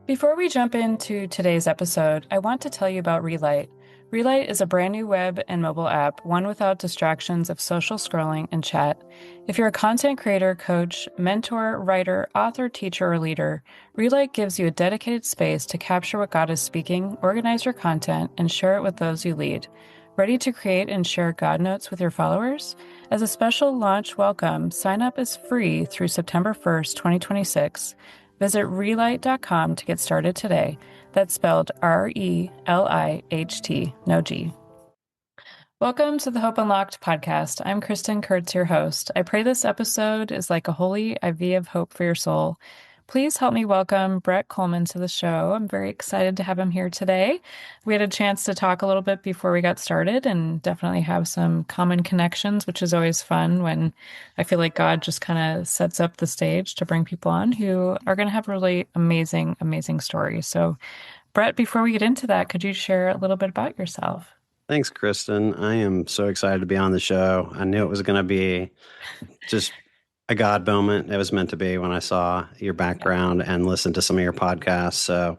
Before we jump into today's episode, I want to tell you about Reliht. Reliht is a brand new web and mobile app, one without distractions of social scrolling and chat. If you're a content creator, coach, mentor, writer, author, teacher, or leader, Reliht gives you a dedicated space to capture what God is speaking, organize your content, and share it with those you lead. Ready to create and share God notes with your followers? As a special launch welcome, sign up is free through September 1st, 2026. Visit reliht.com to get started today. That's spelled Reliht, no G. Welcome to the Hope Unlocked podcast. I'm Kristen Kurtz, your host. I pray this episode is like a holy IV of hope for your soul. Please help me welcome Bret Kolman to the show. I'm very excited to have him here today. We had a chance to talk a little bit before we got started and definitely have some common connections, which is always fun when I feel like God just kind of sets up the stage to bring people on who are going to have really amazing, amazing stories. So, Bret, before we get into that, could you share a little bit about yourself? Thanks, Kristen. I am so excited to be on the show. I knew it was going to be just a God moment. It was meant to be when I saw your background and listened to some of your podcasts. So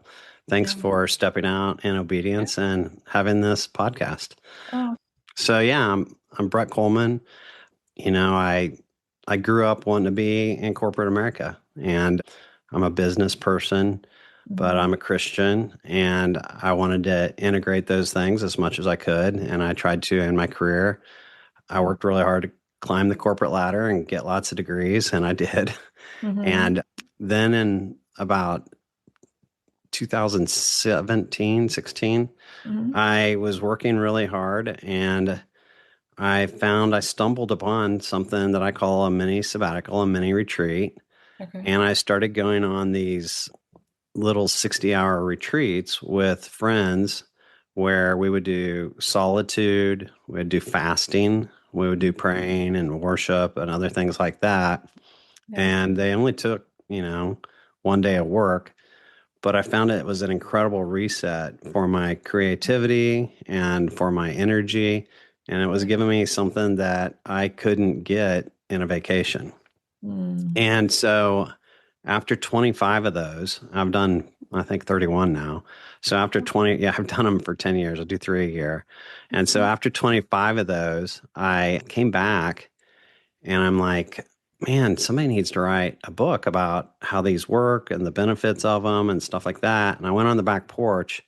thanks Yeah. for stepping out in obedience and having this podcast. Oh, So yeah, I'm Bret Kolman. I grew up wanting to be in corporate America, and I'm a business person, but mhm. I'm a Christian, and I wanted to integrate those things as much as I could. And I tried to in my career. I worked really hard to climb the corporate ladder and get lots of degrees, and I did. Mhm. And then in about 2017, 16, Mhm. I was working really hard, and I stumbled upon something that I call a mini sabbatical, a mini retreat. Okay. And I started going on these little 60-hour retreats with friends where we would do solitude, we would do fasting, we would do praying and worship and other things like that. Yeah. And they only took, one day of work, but I found it was an incredible reset for my creativity and for my energy. And it was Yeah. giving me something that I couldn't get in a vacation. Mm. And so after 25 of those, I've done, I think, 31 now. So after 20, yeah, I've done them for 10 years. I do three a year. And so Mhm. after 25 of those, I came back and I'm like, man, somebody needs to write a book about how these work and the benefits of them and stuff like that. And I went on the back porch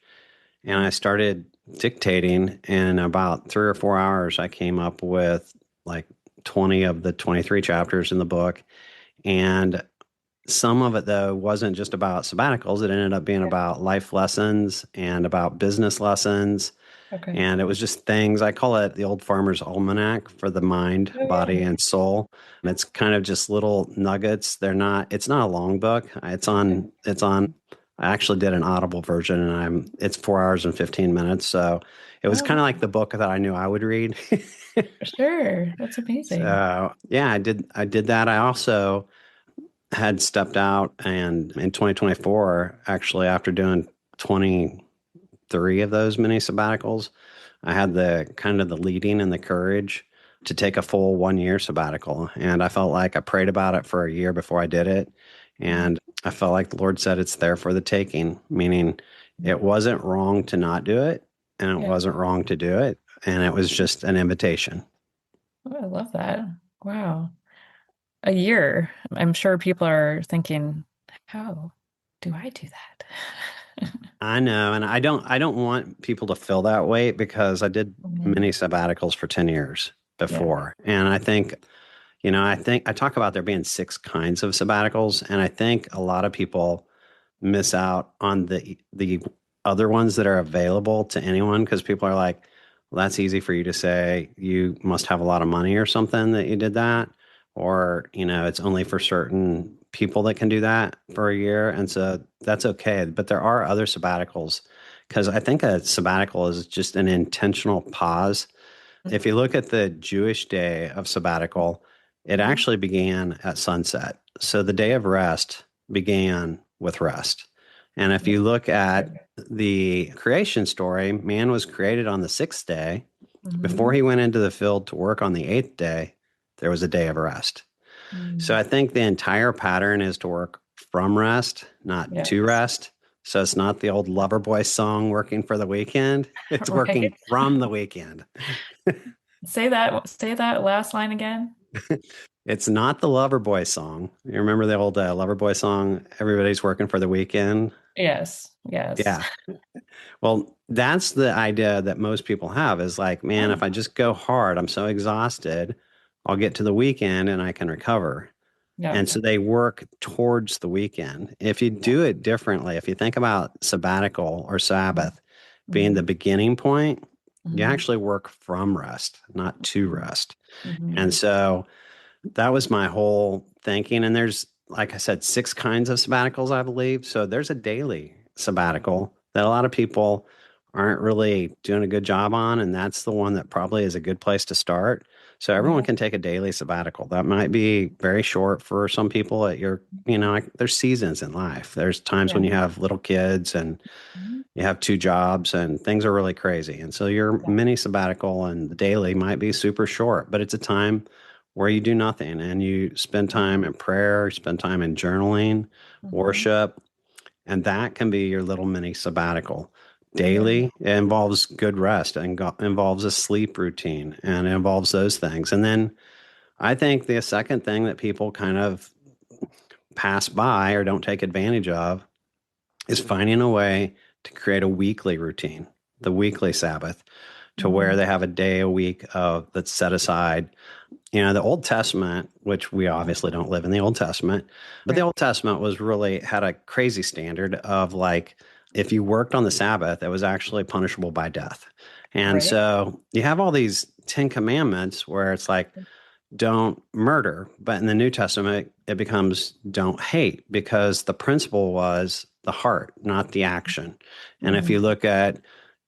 and I started dictating. And in about 3 or 4 hours, I came up with like 20 of the 23 chapters in the book. And some of it, though, wasn't just about sabbaticals. It ended up being Yeah. about life lessons and about business lessons. Okay. And it was just things, I call it the old farmer's almanac for the mind, Oh, body, yeah. and soul. And it's kind of just little nuggets. It's not a long book. I actually did an Audible version and it's 4 hours and 15 minutes. So it was Oh, kind of like the book that I knew I would read. for sure. That's amazing. So yeah, I did that. I also had stepped out and in 2024, actually, after doing 23 of those mini sabbaticals, I had the kind of the leading and the courage to take a full 1 year sabbatical. And I felt like I prayed about it for a year before I did it. Mm. And I felt like the Lord said it's there for the taking, meaning Mm. it wasn't wrong to not do it and it Yeah. wasn't wrong to do it. And it was just an invitation. Oh, I love that. Wow. A year. I'm sure people are thinking, how do I do that? I know, and I don't want people to feel that way because I did Mhm. many sabbaticals for 10 years Yeah. before. And I think I talk about there being six kinds of sabbaticals, and I think a lot of people miss out on the other ones that are available to anyone because people are like, well, that's easy for you to say. You must have a lot of money or something that you did that. Or, it's only for certain people that can do that for a year. And so that's okay. But there are other sabbaticals because I think a sabbatical is just an intentional pause. If you look at the Jewish day of sabbatical, it Mhm. actually began at sunset. So the day of rest began with rest. And if Yeah. you look at the creation story, man was created on the sixth day. Before Mhm. he went into the field to work on the eighth day, there was a day of rest. So Mm. I think the entire pattern is to work from rest, not Yeah. to rest. So it's not the old Loverboy song, working for the weekend. It's working Right? from the weekend. Say that last line again. It's not the Loverboy song. You remember the old Loverboy song, Everybody's Working for the Weekend? Yes. Yes. Yeah. Well, that's the idea that most people have is like, man, if Right. I just go hard, I'm so exhausted, I'll get to the weekend and I can recover. Yeah. And so they work towards the weekend. If you Yeah. do it differently, if you think about sabbatical or Sabbath being the Mm-hmm. beginning point, you Mm-hmm. actually work from rest, not to rest. Mm-hmm. And so that was my whole thinking. And there's, like I said, six kinds of sabbaticals, I believe. So there's a daily sabbatical that a lot of people aren't really doing a good job on. And that's the one that probably is a good place to start. So everyone Yeah. can take a daily sabbatical. That might be very short for some people at your, like, there's seasons in life. There's times when Yeah. you have little kids and Mhm. you have two jobs and things are really crazy. And so your Yeah. mini sabbatical and the daily might be super short, but it's a time where you do nothing and you spend time in prayer, spend time in journaling, Mm-hmm. worship, and that can be your little mini sabbatical. Yeah. Daily, it involves good rest and involves a sleep routine and it involves those things. And then I think the second thing that people kind of pass by or don't take advantage of is finding a way to create a weekly routine, the weekly Sabbath, to where Mm-hmm. they have a day a week that's set aside. The Old Testament, which we Yeah. obviously don't live in the Old Testament, but the Right. Old Testament was really had a crazy standard of like, if you worked on the Sabbath, it was actually punishable by death. And Right. so you have all these 10 commandments where it's like, don't murder. But in the New Testament, it becomes don't hate because the principle was the heart, not the action. And if you Mm-hmm. look at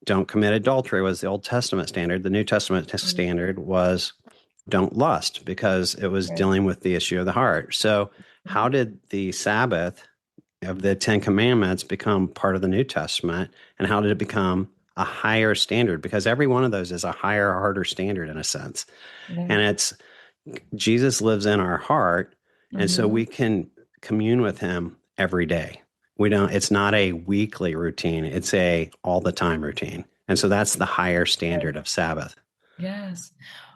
don't commit adultery was the Old Testament standard, the New Testament standard was don't lust because it was Right. dealing with the issue of the heart. So, how did the Sabbath of the 10 commandments become part of the New Testament? And how did it become a higher standard? Because every one of those is a higher, harder standard in a sense. Yeah. And it's Jesus lives in our heart. And so Mm-hmm. we can commune with him every day. It's not a weekly routine, it's a all the time routine. And so that's the higher standard of Sabbath. Yes.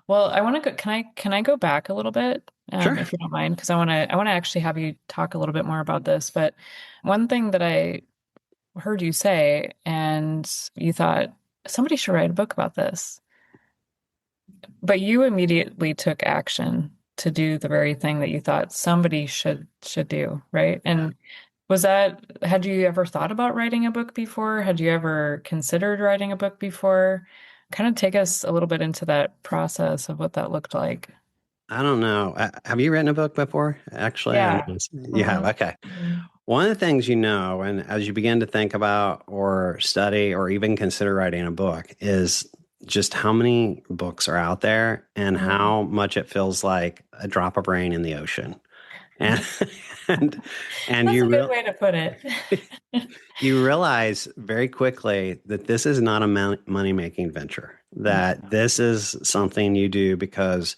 Well, I want to go, can I go back a little bit, Sure. if you don't mind, because I want to actually have you talk a little bit more about this. But one thing that I heard you say, and you thought somebody should write a book about this, but you immediately took action to do the very thing that you thought somebody should do, right? And had you ever thought about writing a book before? Had you ever considered writing a book before? Kind of take us a little bit into that process of what that looked like. I don't know. Have you written a book before? Actually, I know Yeah. you have. Okay. Mhm. One of the things and as you begin to think about or study or even consider writing a book, is just how many books are out there and Mhm. how much it feels like a drop of rain in the ocean. And and and That's you a good real way to put it. you realize very quickly that this is not a money making venture. That this is something you do because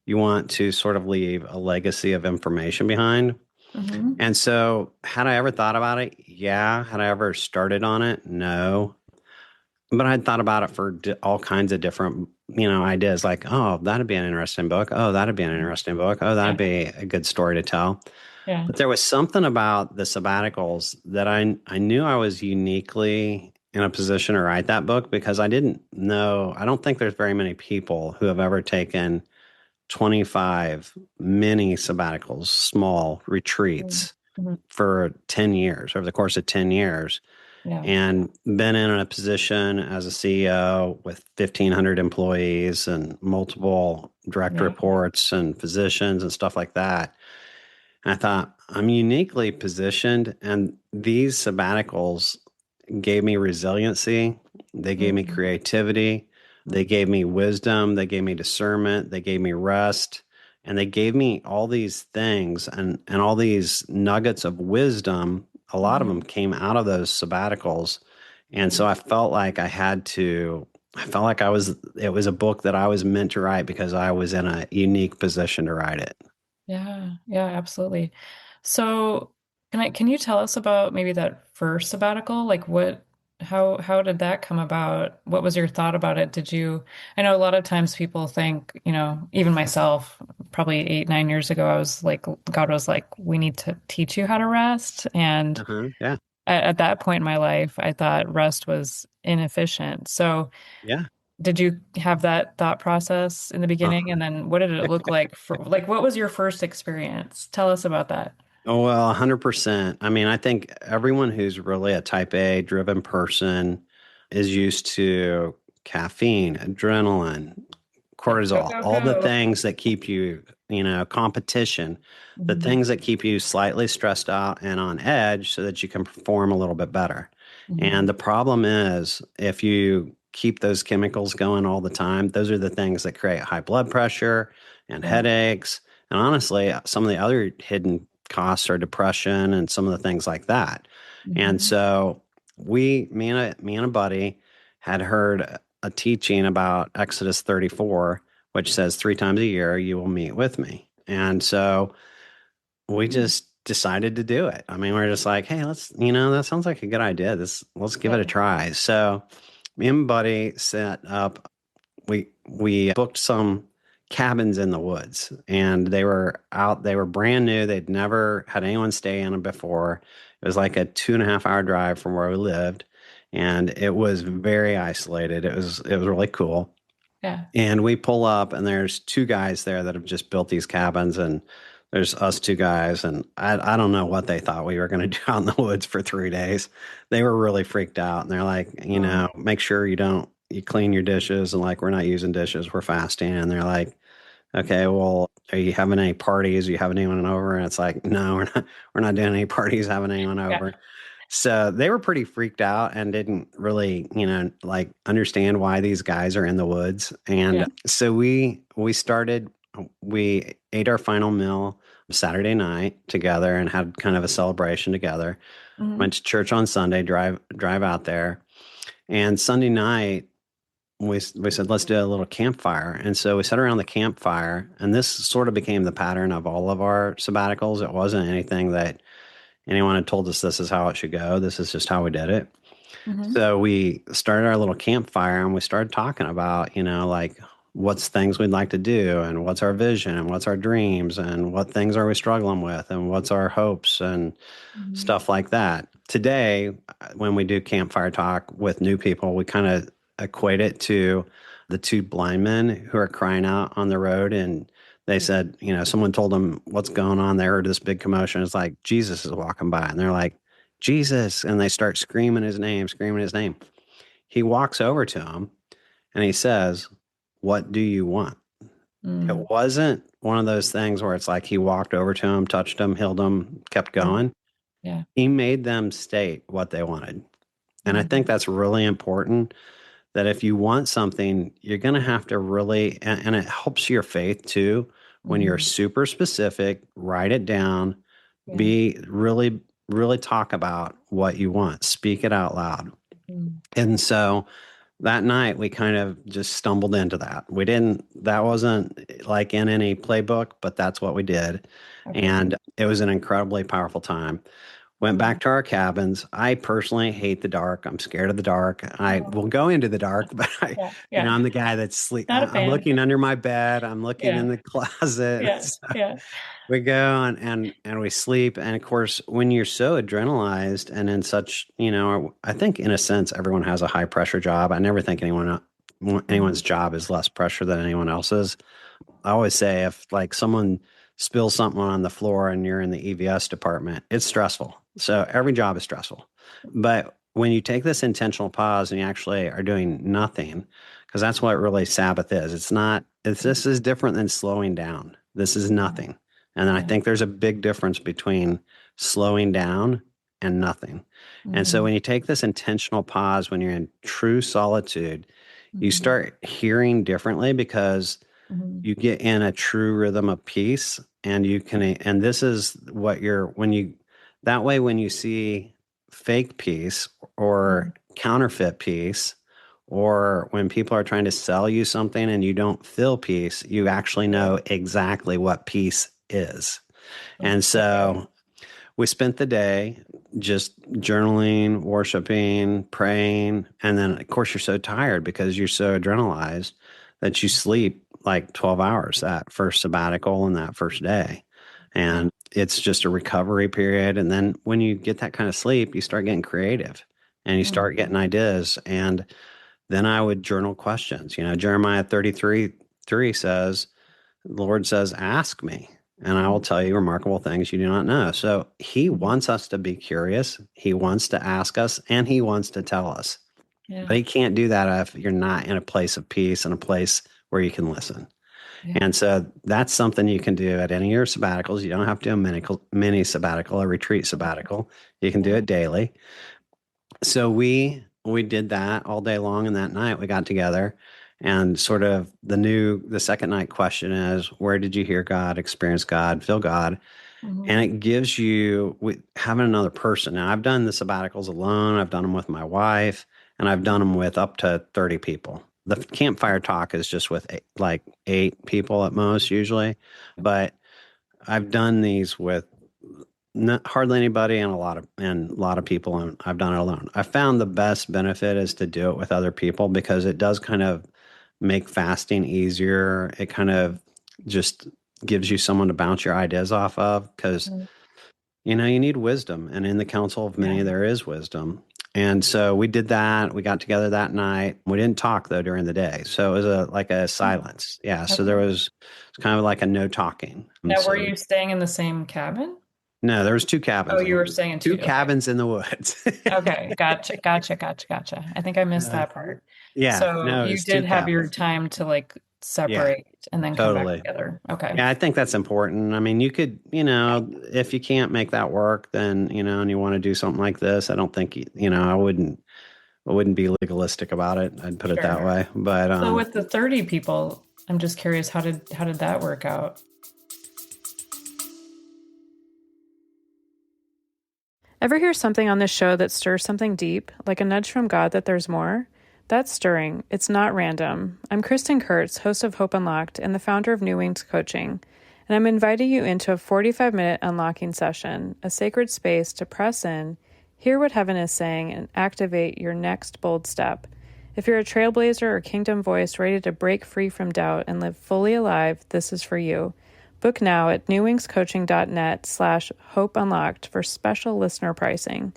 you want to sort of leave a legacy of information behind. Hmm. And so, had I ever thought about it? Yeah. Had I ever started on it? No. But I'd thought about it for all kinds of different, ideas like, oh, that'd be an interesting book. Oh, that'd be an interesting book. Oh, that'd Yeah. be a good story to tell. Yeah. But there was something about the sabbaticals that I knew I was uniquely in a position to write that book because I didn't know. I don't think there's very many people who have ever taken 25 mini sabbaticals, small retreats Mhm. for 10 years, over the course of 10 years, Yeah. and been in a position as a CEO with 1,500 employees and multiple direct Yeah. reports and physicians and stuff like that. And I thought, I'm uniquely positioned, and these sabbaticals gave me resiliency. They gave me Mhm. creativity. They gave me wisdom. They gave me discernment. They gave me rest. And they gave me all these things and all these nuggets of wisdom. A lot of them Mhm. came out of those sabbaticals. And so Mhm. I felt like it was a book that I was meant to write because I was in a unique position to write it. Yeah. Yeah, absolutely. So Can you tell us about maybe that first sabbatical? Like how did that come about? What was your thought about it? I know a lot of times people think, even myself, probably 8, 9 years ago, I was like, God was like, we need to teach you how to rest. And Uh-huh. Yeah. at that point in my life, I thought rest was inefficient. So Yeah. did you have that thought process in the beginning? Uh-huh. And then what did it look like what was your first experience? Tell us about that. Oh, well, 100%. I mean, I think everyone who's really a type A driven person is used to caffeine, adrenaline, Like go, cortisol, go, all the go. things that keep you, competition, the Hmm. things that keep you slightly stressed out and on edge so that you can perform a little bit better. Hmm. And the problem is, if you keep those chemicals going all the time, those are the things that create high blood pressure and Yeah. headaches. And honestly, some of the other hidden costs are depression and some of the things like that. And Hmm. so me and a buddy had heard a teaching about Exodus 34, which says 3 times a year you will meet with me. And so we just decided to do it. I mean, we're just like, hey, that sounds like a good idea. Let's give it a Yeah. try. So me and Buddy set up. We booked some cabins in the woods, and they were brand new. They'd never had anyone stay in them before. It was like a 2.5 hour drive from where we lived, and it was very isolated. It was really cool. Yeah. And we pull up, and there's two guys there that have just built these cabins, and there's us two guys, and I don't know what they thought we were going to do out in the woods for 3 days. They were really freaked out, and they're like, Oh, make sure you clean your dishes, and like we're not using dishes, we're fasting, and they're like, okay, well, are you having any parties? Are you having anyone over? And it's like, no, we're not doing any parties, having anyone yeah. over. So they were pretty freaked out and didn't really, like understand why these guys are in the woods. Yeah. And so we ate our final meal Saturday night together and had kind of a celebration together. Hmm. Went to church on Sunday, drive out there. And Sunday night, we said, let's do a little campfire. And so we sat around the campfire, and this sort of became the pattern of all of our sabbaticals. It wasn't anything that anyone had told us this is how it should go. This is just how we did it. Hmm. So we started our little campfire, and we started talking about, like what's things we'd like to do, and what's our vision, and what's our dreams, and what things are we struggling with, and what's our hopes, and Hmm. stuff like that. Today, when we do campfire talk with new people, we kind of equate it to the two blind men who are crying out on the road. And they said, someone told them what's going on. They heard this big commotion. It's like Jesus is walking by, and they're like, Jesus. And they start screaming his name, screaming his name. He walks over to him and he says, what do you want? Mm. It wasn't one of those things where it's like he walked over to him, touched him, healed him, kept Yeah. going. Yeah. He made them state what they wanted. And I think Mm. that's really important, that if you want something, you're going to have to really, and it helps your faith too, when you're Hmm. super specific, write it down, Yeah. be really, really talk about what you want, speak it out loud. Mm. And so that night we kind of just stumbled into that. That wasn't like in any playbook, but that's what we did. Okay. And it was an incredibly powerful time. Went Mm. back to our cabins. I personally hate the dark. I'm scared of the dark. I Oh, will go into the dark, but yeah. Yeah. I'm the guy that's sleep. Not a I'm fan. looking under my bed. I'm looking Yeah. in the closet. Yeah. Yeah. We go and we sleep. And of course, when you're so adrenalized and in such, I think in a sense, everyone has a high pressure job. I never think Mm. anyone's job is less pressure than anyone else's. I always say if like someone spills something on the floor and you're in the EVS department, it's stressful. So every job is stressful. But when you take this intentional pause and you actually are doing nothing, because that's what really Sabbath is. This is different than slowing down. This is Yeah. nothing. And I Yeah. think there's a big difference between slowing down and nothing. And so Hmm. when you take this intentional pause, when you're in true solitude, you Hmm. start hearing differently because Hmm. you get in a true rhythm of peace, and and this is what you're when you that way when you see fake peace or counterfeit peace, or when people are trying to sell you something and you don't feel peace, you actually Yeah. know exactly what peace is. That's And so good. so we spent the day just journaling, worshiping, praying. And then, of course, you're so tired because you're so adrenalized that you sleep like 12 hours that first sabbatical and that first day. Yeah. And it's just a recovery period. And then when you get that kind of sleep, you start getting creative and you start Mhm. getting ideas. And then I would journal questions. Jeremiah 33:3 says, the Lord says, ask me, and I will tell you remarkable things you do not know. So he Mhm. wants us to be curious. He wants to ask us, and he wants to tell us. Yeah. But he can't do that if you're not in a place of peace and a place where you can listen. Yeah. And so that's something you can do at any of your sabbaticals. You don't have to do a mini sabbatical, a retreat sabbatical. You can do Yeah. it daily. So we did that all day long, and that night we got together, and sort of the second night question is, where did you hear God, experience God, feel God? Mhm. And it gives you having another person. Now, I've done the sabbaticals alone. I've done them with my wife, and I've done them with up to 30 people. The campfire talk is just with like 8 people at most usually, but I've done these with not hardly anybody and a lot of people, and I've done it alone. I found the best benefit is to do it with other people because it does kind of make fasting easier. It kind of just gives you someone to bounce your ideas off of because Mhm. you need wisdom, and in the council of Yeah. many there is wisdom. And so we did that. We got together that night. We didn't talk though during the day, so it was like a Oh, silence. Yeah, so there okay. was it's kind of like a no talking. And Now, were so you staying in the same cabin? no, there was two Oh, cabins in you the were staying in two. two Okay. cabins in the woods. Okay. Gotcha. Gotcha. Gotcha. Gotcha. I think I missed Uh, that part. yeah, So no, you it's two did have your cabins. time to like Yeah, separate and then come back totally. together. Okay. Yeah, I think that's important. I mean, you could, if you can't make that work, then, and you want to do something like this, I don't think, I wouldn't be legalistic about it. I'd put it that Sure. way. But So with the 30 people, I'm just curious, how did that work out? Ever hear something on this show that stirs something deep, like a nudge from God that there's more? That's stirring. It's not random. I'm Kristen Kurtz, host of Hope Unlocked and the founder of New Wings Coaching, and I'm inviting you into a 45-minute unlocking session, a sacred space to press in, hear what heaven is saying, and activate your next bold step. If you're a trailblazer or kingdom voice ready to break free from doubt and live fully alive, this is for you. Book now at newwingscoaching.net/hopeunlocked for special listener pricing.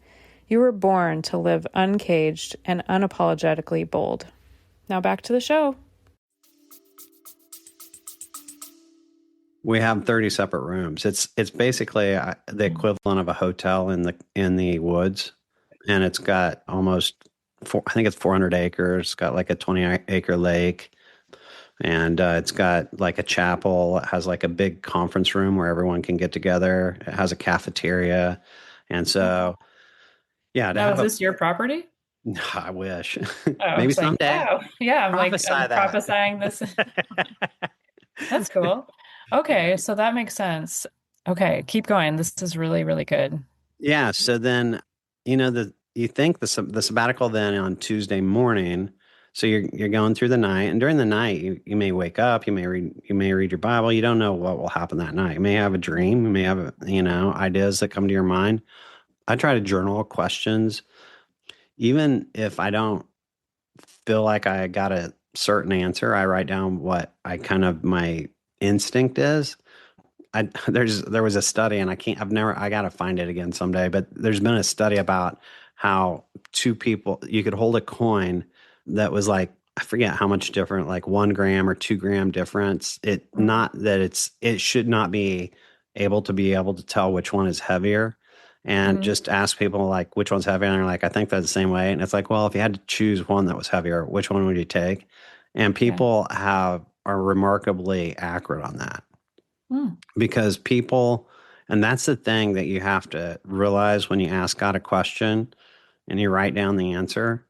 You were born to live uncaged and unapologetically bold. Now back to the show. we have 30 separate rooms. It's basically the equivalent of a hotel in the woods, and it's got I think it's 400 acres. It's got like a 20-acre lake. And it's got like a chapel. It has like a big conference room where everyone can get together. It has a cafeteria. And so, yeah, to Now, have is this your property? I wish. Oh, I Maybe was like, someday. wow. Yeah, Prophesy I'm that. prophesying this. That's cool. Okay, so that makes sense. Okay, keep going. This is really, really good. Yeah. So then, you think the sabbatical then on Tuesday morning. So you're going through the night, and during the night you may wake up, you may read your Bible. You don't know what will happen that night. You may have a dream. You may have ideas that come to your mind. I try to journal questions, even if I don't feel like I got a certain answer. I write down what I kind of my instinct is. There was a study, and I got to find it again someday, but there's been a study about how two people, you could hold a coin that was like, I forget how much different, like 1 gram or 2 gram difference. Mhm. Not that it should not be able to tell which one is heavier, and Mhm. just ask people like which one's heavier. And they're like, I think they're the same way. And it's like, well, if you had to choose one that was heavier, which one would you take? And Yeah. people are remarkably accurate on that Mm. because and that's the thing that you have to realize when you ask God a question and you write down the answer,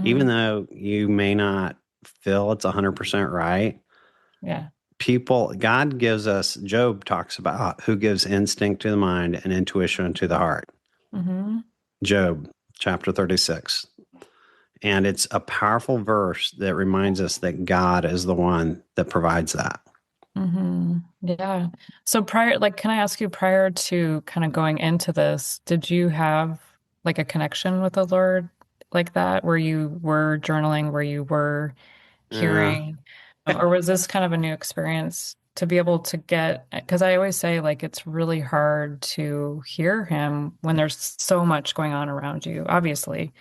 even Hmm. though you may not feel it's 100% right. Yeah. God gives us, Job talks about who gives instinct to the mind and intuition to the heart. Hmm. Job chapter 36. And it's a powerful verse that reminds us that God is the one that provides that. Yeah. So can I ask you, prior to kind of going into this, did you have like a connection with the Lord like that, where you were journaling, where you were Yeah. hearing, or was this kind of a new experience to be able to get, because I always say like it's really hard to hear him when there's so much going on around you, obviously.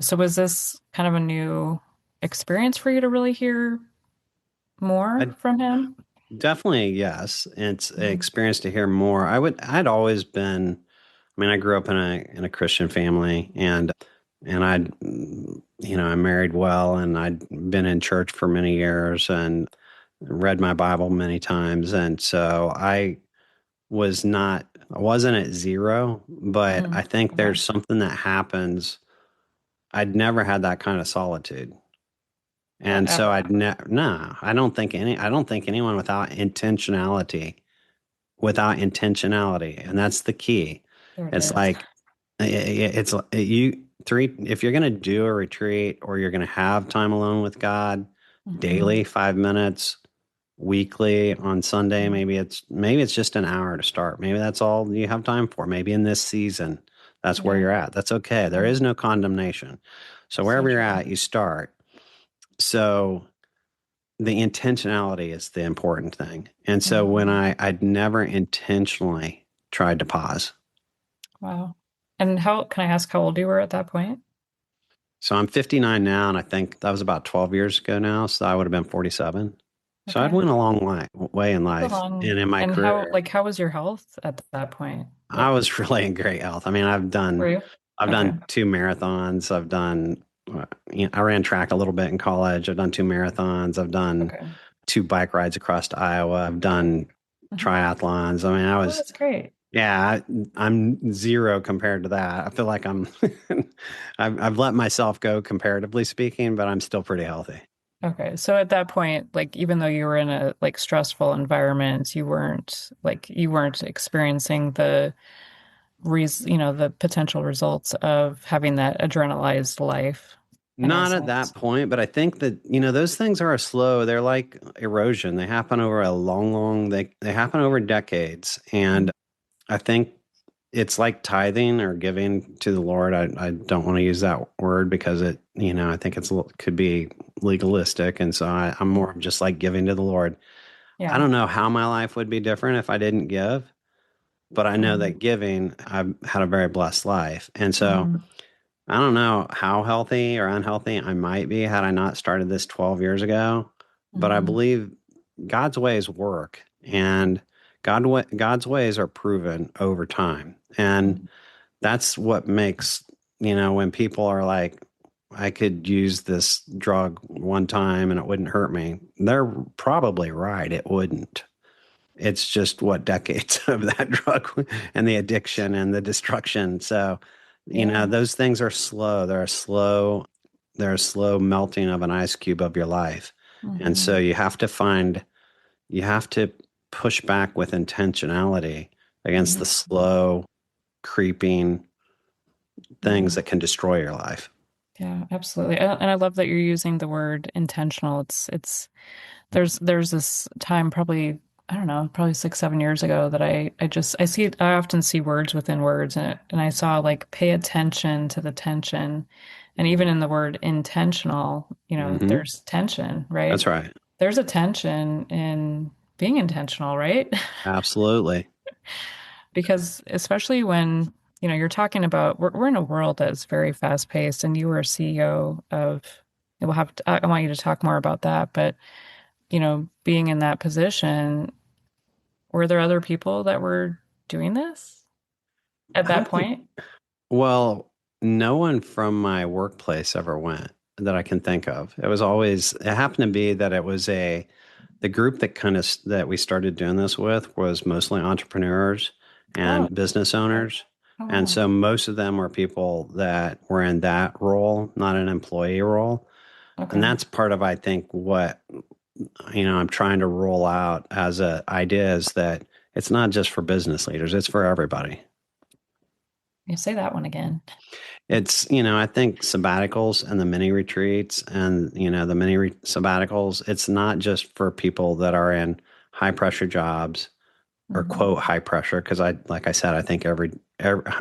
So was this kind of a new experience for you to really hear more I from him? definitely, yes. It's an Mhm. experience to hear more. I'd always been, I mean, I grew up in a Christian family, and I married well, and I'd been in church for many years and read my Bible many times. And so I wasn't at zero, but I Mhm. think Okay. there's something that happens. I'd never had that kind of solitude. And so Ever. no, I don't think anyone without intentionality, and that's the key. There it It's is. like it's you three. If you're going to do a retreat or you're going to have time alone with God Hmm. daily, 5 minutes, weekly on Sunday, maybe it's just an hour to start. Maybe that's all you have time for. Maybe in this season, that's where Yeah. you're at. That's okay. There Yeah. is no condemnation. So So wherever you're true. at, you start. So the intentionality is the important thing. And so when Hmm. I'd never intentionally tried to pause. Wow. And how can I ask how old you were at that point? So I'm 59 now, and I think that was about 12 years ago now. So I would have been 47. So I'd Okay. went a long way in That's a life long, and in my and career. how was your health at that point? I was really in great health. I mean, Were you? I've Okay. done two marathons. I ran track a little bit in college. I've done two marathons. I've done Okay. two bike rides across to Iowa. I've done Mhm. triathlons. I mean, Oh, that's great. yeah, I'm zero compared to that. I feel like I've let myself go comparatively speaking, but I'm still pretty healthy. Okay. So at that point, like even though you were in a like stressful environment, you weren't experiencing the potential results of having that adrenalized life in Not at essence. that point, but I think that, those things are slow. They're like erosion. They happen over a they happen over decades. And I think it's like tithing or giving to the Lord. I don't want to use that word because I think could be legalistic. And so I'm more of just like giving to the Lord. I Yeah. don't know how my life would be different if I didn't give, but I know Hmm. that giving, I've had a very blessed life. And so Hmm. I don't know how healthy or unhealthy I might be had I not started this 12 years ago, but I Hmm. believe God's ways work, and God's ways are proven over time. And that's what makes, when people are like, I could use this drug one time and it wouldn't hurt me. They're probably right. It wouldn't. It's just what decades of that drug and the addiction and the destruction. So, Yeah. those things are slow. They're a slow melting of an ice cube of your life. And so Hmm. you have to push back with intentionality against the Hmm. slow creeping things Yeah. that can destroy your life. Yeah, absolutely. And I love that you're using the word intentional. There's this time probably, I don't know, probably 6, 7 years ago that I often see words within words, and I saw like pay attention to the tension. And even in the word intentional, Hmm. there's tension, right? That's right. There's a tension in being intentional, right? Absolutely. Because especially when, you're talking about we're in a world that's very fast paced, and you were a CEO of, I want you to talk more about that, but being in that position, were there other people that were doing this at I that don't think, point? well, no one from my workplace ever went that I can think of. It happened to be that the group that we started doing this with was mostly entrepreneurs Oh, and business okay. owners. Oh, And wow. so most of them were people that were in that role, not an employee role. And Okay. that's part of, I think, what, I'm trying to roll out as a idea is that it's not just for business leaders, it's for everybody. You say that one again. I think sabbaticals and the mini retreats and, the sabbaticals, it's not just for people that are in high pressure jobs, or Mm-hmm. quote high pressure, because like I said, I think every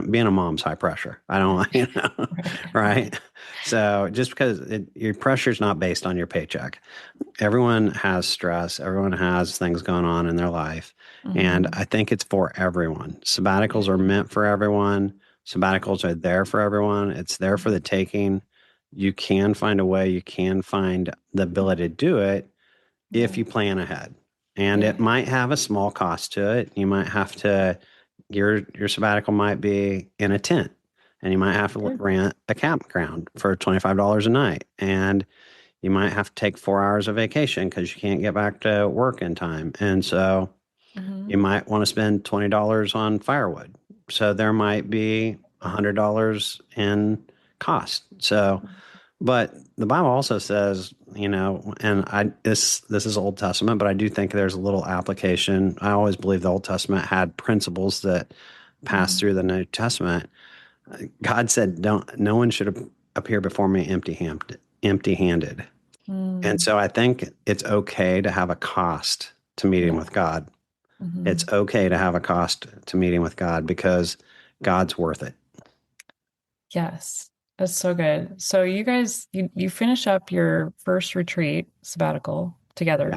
being a mom's high pressure. I don't, Right. right? So just because your pressure is not based on your paycheck, everyone has stress, everyone has things going on in their life, and Mm-hmm. I think it's for everyone. Sabbaticals are Yeah. meant for everyone. Sabbaticals are there for everyone. It's there for the taking. You can find a way. You can find the ability to do it if Yeah. you plan ahead. And Yeah. it might have a small cost to it. You might have to your sabbatical might be in a tent, and you might have to Sure. rent a campground for $25 a night, and you might have to take 4 hours of vacation because you can't get back to work in time. And so Mm-hmm. you might want to spend $20 on firewood. So there might be $100 in cost. So, but the Bible also says, and this is Old Testament, but I do think there's a little application. I always believe the Old Testament had principles that pass Mm-hmm. through the New Testament. God said, "Don't no one should appear before me empty-handed." And Mm-hmm. so I think it's okay to have a cost to meeting Yeah. with God. Mm-hmm. It's okay to have a cost to meeting with God because God's worth it. Yes. That's so good. So you guys, you finish up your first retreat sabbatical Yeah. together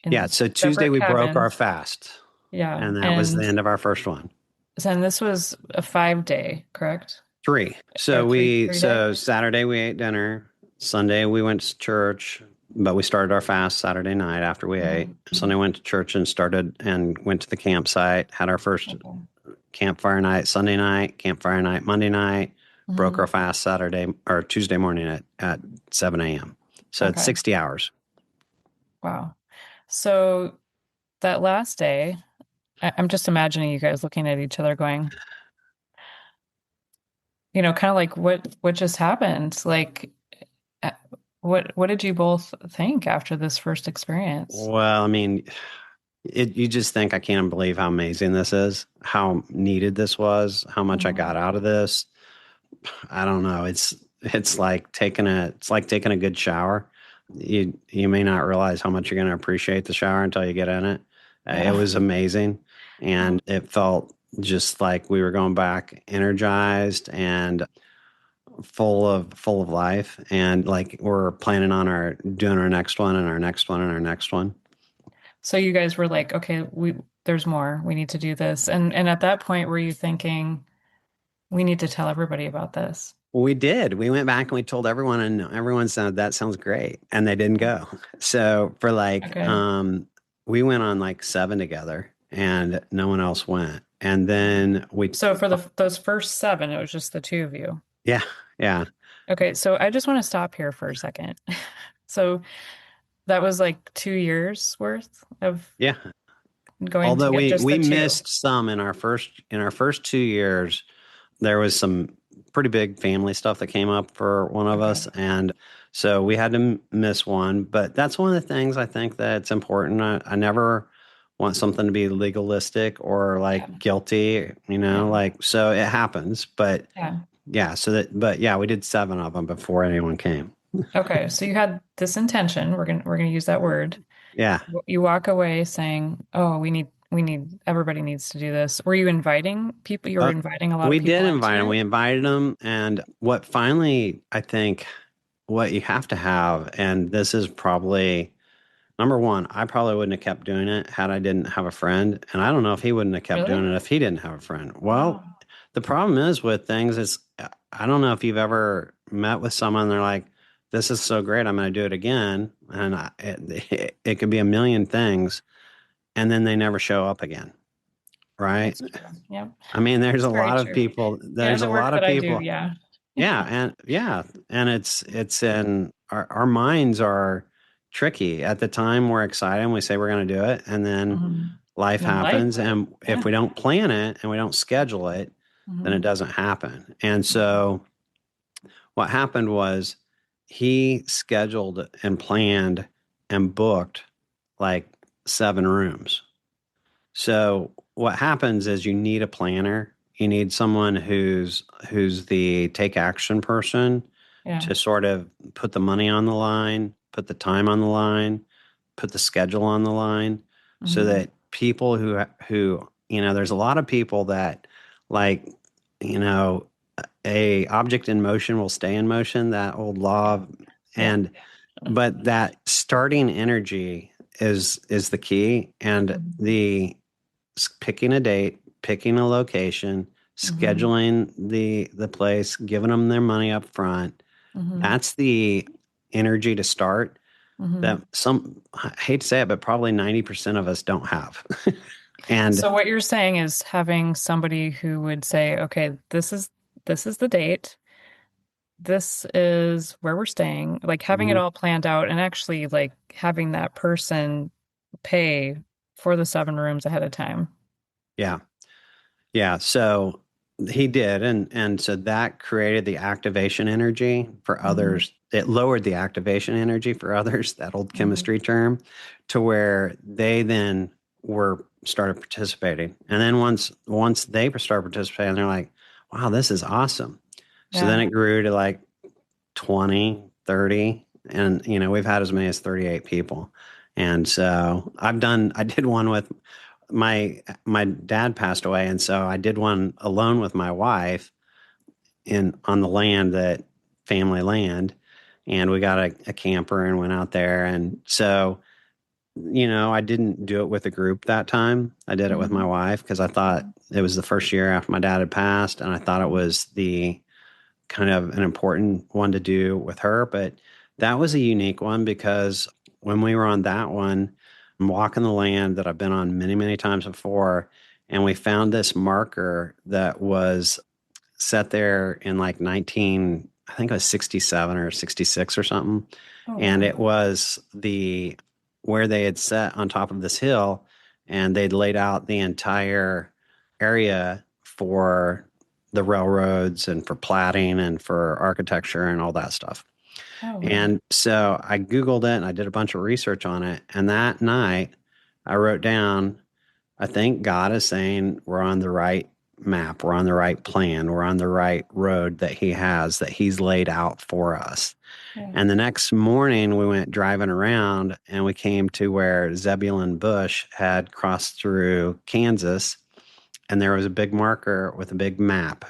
Yeah. in So Tuesday separate we broke our cabins. fast, Yeah. and that was the And end of our first one. then this was a 5 day, correct? Three. Or three day? So Saturday we ate dinner. Sunday we went to church, but we started our fast Saturday night after we ate. Mm-hmm. Sunday went to church and started and went to the campsite, had our first Okay. campfire night Sunday night, campfire night Monday night, broke Mm-hmm. our fast Saturday or Tuesday morning at 7 a.m. So it's Okay. 60 hours. Wow. So that last day, I'm just imagining you guys looking at each other going, kind of like what just happened? Like uh, what did you both think after this first experience? Well, I mean, you just think, I can't believe how amazing this is, how needed this was, how much I got Mhm. out of this. I don't know. It's like taking a good shower. You may not realize how much you're going to appreciate the shower until you get in it. It Yeah. was amazing, Mm. and it felt just like we were going back energized and full of life, and like we're planning on our doing our next one and our next one and our next one. So you guys were like, okay, there's more. We need to do this. And at that point, were you thinking we need to tell everybody about this? We did. We went back and we told everyone, and everyone said that sounds great, and they didn't go. So for Okay. we went on like seven together, and no one else went. And then So for those first seven, it was just the two of you. yeah, yeah, Okay, so I just want to stop here for a second. So that was like 2 years worth of yeah. going to Although get just we the two. missed some in our first 2 years, there was some pretty big family stuff that came up for one of Okay. us, and so we had to miss one. But that's one of the things I think that's important. I never want something to be legalistic or Yeah. like guilty, Yeah. like so it happens. But Yeah. yeah, but yeah, we did seven of them before anyone came. Okay. So you had this intention. We're gonna use that word. Yeah. You walk away saying, "Oh, everybody needs to do this." Were you inviting people? You were Uh, inviting a lot of we did people into invite them. it? We invited them. And what finally, I think, what you have to have, and this is probably number one, I probably wouldn't have kept doing it had I didn't have a friend. And I don't know if he wouldn't have kept doing Really? it if he didn't have a friend. Well, Wow. the problem is with things is, I don't know if you've ever met with someone, they're like, this is so great, I'm going to do it again. And it could be a million things. And then they never show up again. Right. That's true. Yep. I mean, there's That's a very lot of true. people. Yeah, There's a the lot work of that I do, people. yeah. And it's in our minds are tricky. At the time, we're excited and we say we're going to do it, and then Mhm. life And then life. happens, and if Yeah. we don't plan it and we don't schedule it, then it Hmm. doesn't happen. And so what happened was he scheduled and planned and booked like seven rooms. So what happens is you need a planner. You need someone who's the take action person Yeah. to sort of put the money on the line, put the time on the line, put the schedule on the line. so Mm-hmm. that people there's a lot of people that like, you know, a object in motion will stay in motion, that old law Yeah. and but that starting energy is the key, and Mm-hmm. the picking a date, picking a location, Mm-hmm. scheduling the place, giving them their money up front. Mm-hmm. That's the energy to start Mm-hmm. that I hate to say it, but probably 90% of us don't have. And So what you're saying is having somebody who would say, okay, this is the date. This is where we're staying, like having it mhm, all planned out and actually like having that person pay for the 7 rooms ahead of time. yeah. Yeah, so he did, and so that created the activation energy for Hmm. others. It lowered the activation energy for others, that old Hmm. chemistry term, to where they then were started participating. And then once they start participating, they're like, wow, this is awesome. So then Yeah. it grew to like 20, 30, and we've had as many as 38 people. And so I did one with my dad passed away, and so I did one alone with my wife in on the land, that family land, and we got a camper and went out there. And so I didn't do it with a group that time. I did it with my Hmm. wife because I thought it was the first year after my dad had passed, and I thought it was the kind of an important one to do with her. But that was a unique one because when we were on that one, I'm walking the land that I've been on many, many times before, and we found this marker that was set there in like 19, I think it was 67 or 66 or something. Oh, And wow. it was where they had set on top of this hill, and they'd laid out the entire area for the railroads and for platting and for architecture and all that stuff. Oh, wow. And so I Googled it and I did a bunch of research on it. And that night I wrote down, I think God is saying we're on the right map, we're on the right plan, we're on the right road that that He's laid out for us. Yeah. And the next morning we went driving around and we came to where Zebulon Bush had crossed through Kansas, and there was a big marker with a big map.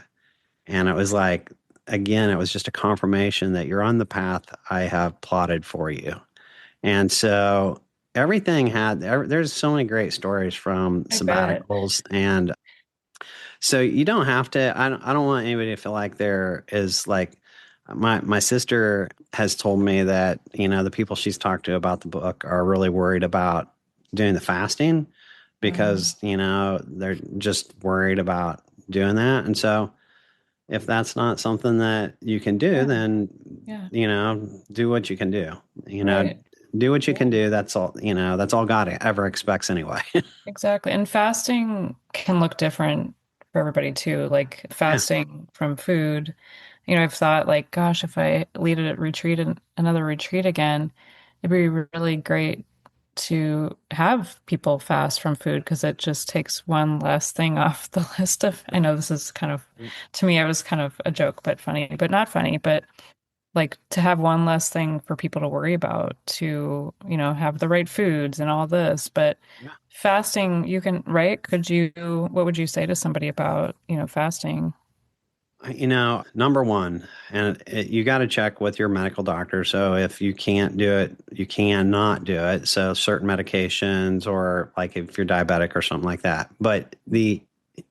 And it was like, again, it was just a confirmation that you're on the path I have plotted for you. And so there's so many great stories from I bet. sabbaticals. And so you don't have to, I don't want anybody to feel like there is like, my sister has told me that, the people she's talked to about the book are really worried about doing the fasting Mm, because, they're just worried about doing that. And so, if that's not something that you can do, yeah. then, Yeah. do what you can do. You know, Right. do what you can do. That's all God ever expects anyway. Exactly. And fasting can look different for everybody too. Like Yeah. fasting from food. I've thought like, gosh, if I lead a retreat and another retreat again, it'd be really great to have people fast from food because it just takes one less thing off the list of, I know this is kind of, to me, I was kind of a joke, but funny, but not funny, but like to have one less thing for people to worry about, to, have the right foods and all this. But Yeah. fasting, you can, right? What would you say to somebody about, fasting? Number one, and you got to check with your medical doctor. So if you can't do it, you cannot do it. So certain medications, or like if you're diabetic or something like that. But the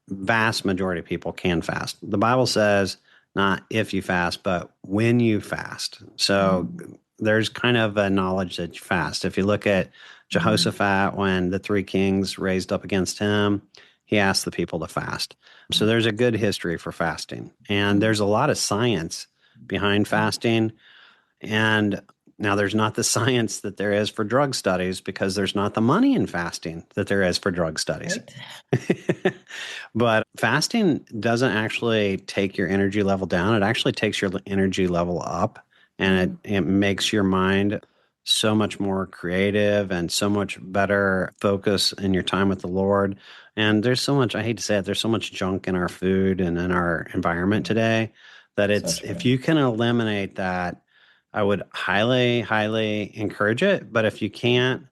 vast majority of people can fast. The Bible says not if you fast, but when you fast. So Mhm. there's kind of a knowledge that you fast. If you look at Mhm. Jehoshaphat, when the three kings raised up against him, he asked the people to fast. So there's a good history for fasting. And Mhm. there's a lot of science behind fasting. And now there's not the science that there is for drug studies, because there's not the money in fasting that there is for drug studies. Right? But fasting doesn't actually take your energy level down. It actually takes your energy level up, and Mhm. it makes your mind so much more creative and so much better focus in your time with the Lord. And there's so much, I hate to say it, there's so much junk in our food and in our environment Mhm. today that So if true. you can eliminate that, I would highly, highly encourage it. But if you can't,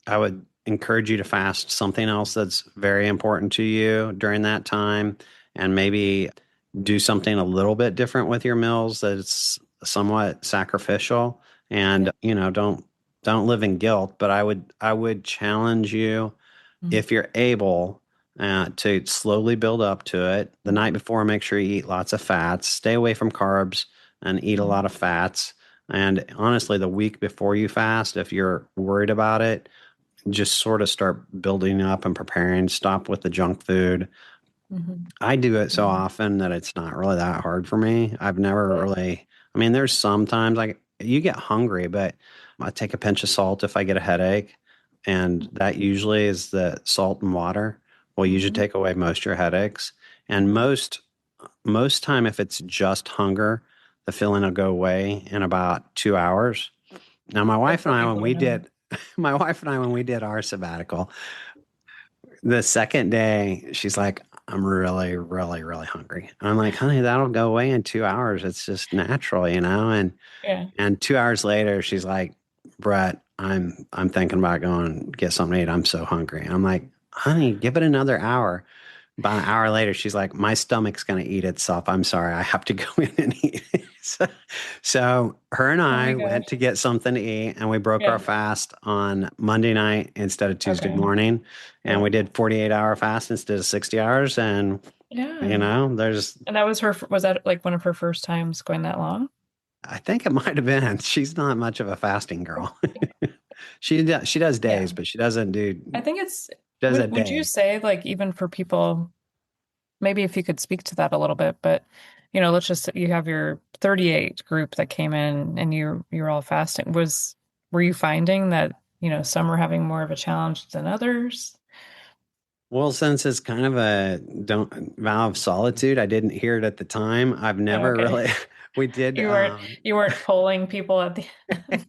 I would encourage you to fast something else that's very important to you during that time, and maybe do something a little bit different with your meals that's somewhat sacrificial. Yeah. And, don't live in guilt, but I would challenge you, Mm-hmm. if you're able, to slowly build up to it. The night before, make sure you eat lots of fats, stay away from carbs, and eat a Mm-hmm. lot of fats. And honestly, the week before you fast, if you're worried about it, just sort of start building up and preparing. Stop with the junk food. Mm-hmm. I do it so Yeah. often that it's not really that hard for me. I've never Yeah. really, I mean, there's sometimes like you get hungry, but I take a pinch of salt if I get a headache. And that usually is the salt and water will usually Mm-hmm. take away most of your headaches. And Mm-hmm. most time, if it's just hunger, the feeling will go away in about 2 hours. Now, my That's wife and what I, when people we know. did, my wife and I, when we did our sabbatical, the second day, she's like, I'm really, really, really hungry. I'm like, honey, that'll go away in 2 hours. It's just natural, Yeah. And 2 hours later, she's like, Brett, I'm thinking about going to get something to eat. I'm so hungry. I'm like, honey, give it another hour. About an hour later, she's like, my stomach's going to eat itself. I'm sorry. I have to go in and eat. So her and Oh my I gosh. went to get something to eat, and we broke our Yeah. fast on Monday night instead of Tuesday Okay. morning. And Yeah. we did 48-hour fast instead of 60 hours. And, Yeah. there's, And that was her, was that like one of her first times going that long? I think it might have been, she's not much of a fasting girl. She does Yeah. days, but she doesn't do, I think it's, does a would you day. say like even for people, maybe if you could speak to that a little bit, but let's just you have your 38 group that came in and you're all fasting. Were you finding that, some were having more of a challenge than others? Well, since it's kind of a don't vow of solitude, I didn't hear it at the time. I've Oh, never okay. really, we did, You weren't polling people at the end.